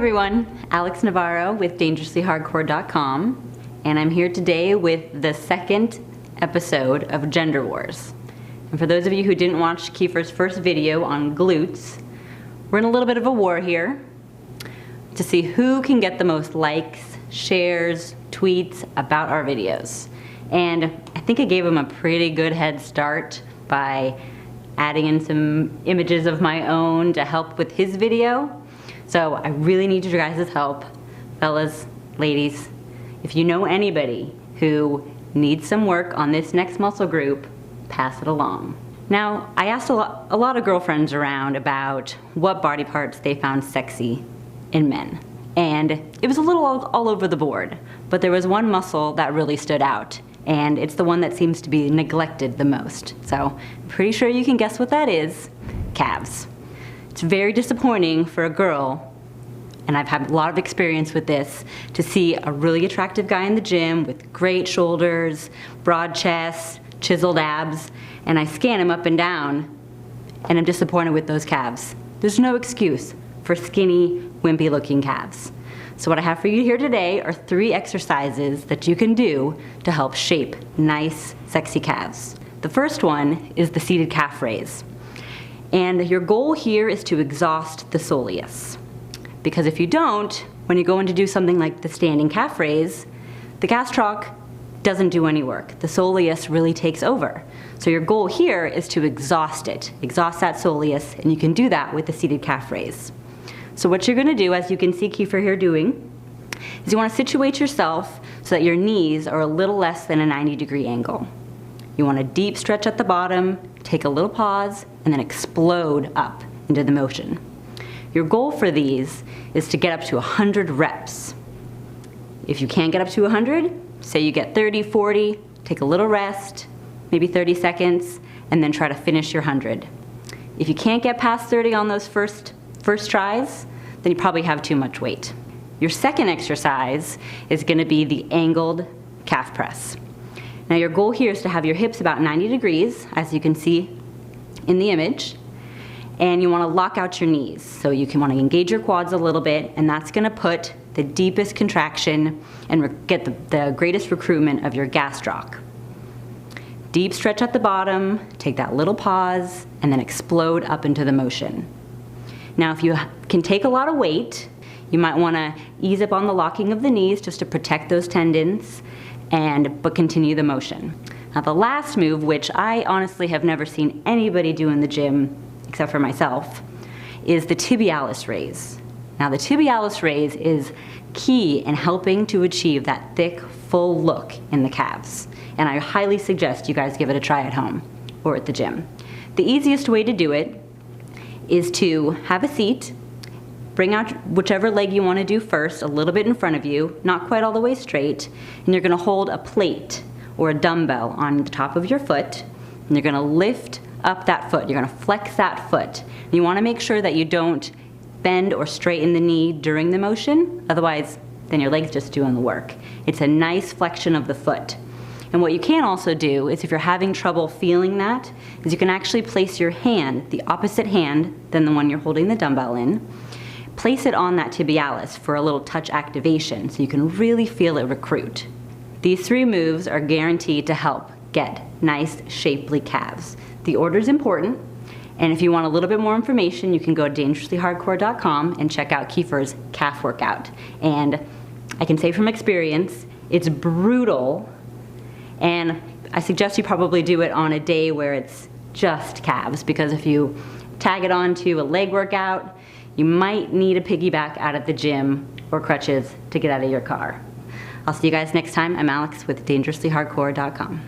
everyone, Alex Navarro with dangerouslyhardcore.com, and I'm here today with the second episode of Gender Wars. And for those of you who didn't watch Kiefer's first video on glutes, we're in a little bit of a war here to see who can get the most likes, shares, tweets about our videos. And I think I gave him a pretty good head start by adding in some images of my own to help with his video. So I really need your guys' help. Fellas, ladies, if you know anybody who needs some work on this next muscle group, pass it along. Now, I asked a lot of girlfriends around about what body parts they found sexy in men. And it was a little all over the board, but there was one muscle that really stood out, and it's the one that seems to be neglected the most. So I'm pretty sure you can guess what that is: calves. It's very disappointing for a girl, and I've had a lot of experience with this, to see a really attractive guy in the gym with great shoulders, broad chest, chiseled abs, and I scan him up and down, and I'm disappointed with those calves. There's no excuse for skinny, wimpy looking calves. So what I have for you here today are 3 exercises that you can do to help shape nice, sexy calves. The first one is the seated calf raise. And your goal here is to exhaust the soleus. Because if you don't, when you go in to do something like the standing calf raise, the gastroc doesn't do any work. The soleus really takes over. So your goal here is to exhaust it. Exhaust that soleus, and you can do that with the seated calf raise. So what you're gonna do, as you can see Kiefer here doing, is you wanna situate yourself so that your knees are a little less than a 90-degree angle. You want a deep stretch at the bottom, take a little pause, and then explode up into the motion. Your goal for these is to get up to 100 reps. If you can't get up to 100, say you get 30, 40, take a little rest, maybe 30 seconds, and then try to finish your 100. If you can't get past 30 on those first tries, then you probably have too much weight. Your second exercise is gonna be the angled calf press. Now your goal here is to have your hips about 90 degrees, as you can see in the image, and you wanna lock out your knees. So you can wanna engage your quads a little bit, and that's gonna put the deepest contraction and get the greatest recruitment of your gastroc. Deep stretch at the bottom, take that little pause, and then explode up into the motion. Now if you can take a lot of weight, you might wanna ease up on the locking of the knees just to protect those tendons, but continue the motion. Now the last move, which I honestly have never seen anybody do in the gym, except for myself, is the tibialis raise. Now the tibialis raise is key in helping to achieve that thick, full look in the calves. And I highly suggest you guys give it a try at home or at the gym. The easiest way to do it is to have a seat, bring out whichever leg you want to do first, a little bit in front of you, not quite all the way straight, and you're going to hold a plate or a dumbbell on the top of your foot, and you're going to lift up that foot. You're going to flex that foot. And you want to make sure that you don't bend or straighten the knee during the motion, otherwise then your leg's just doing the work. It's a nice flexion of the foot. And what you can also do is, if you're having trouble feeling that, is you can actually place your hand, the opposite hand than the one you're holding the dumbbell in, place it on that tibialis for a little touch activation so you can really feel it recruit. These 3 moves are guaranteed to help get nice, shapely calves. The order is important, and if you want a little bit more information, you can go to dangerouslyhardcore.com and check out Kiefer's calf workout. And I can say from experience, it's brutal, and I suggest you probably do it on a day where it's just calves, because if you tag it onto a leg workout, you might need a piggyback out of the gym or crutches to get out of your car. I'll see you guys next time. I'm Alex with dangerouslyhardcore.com.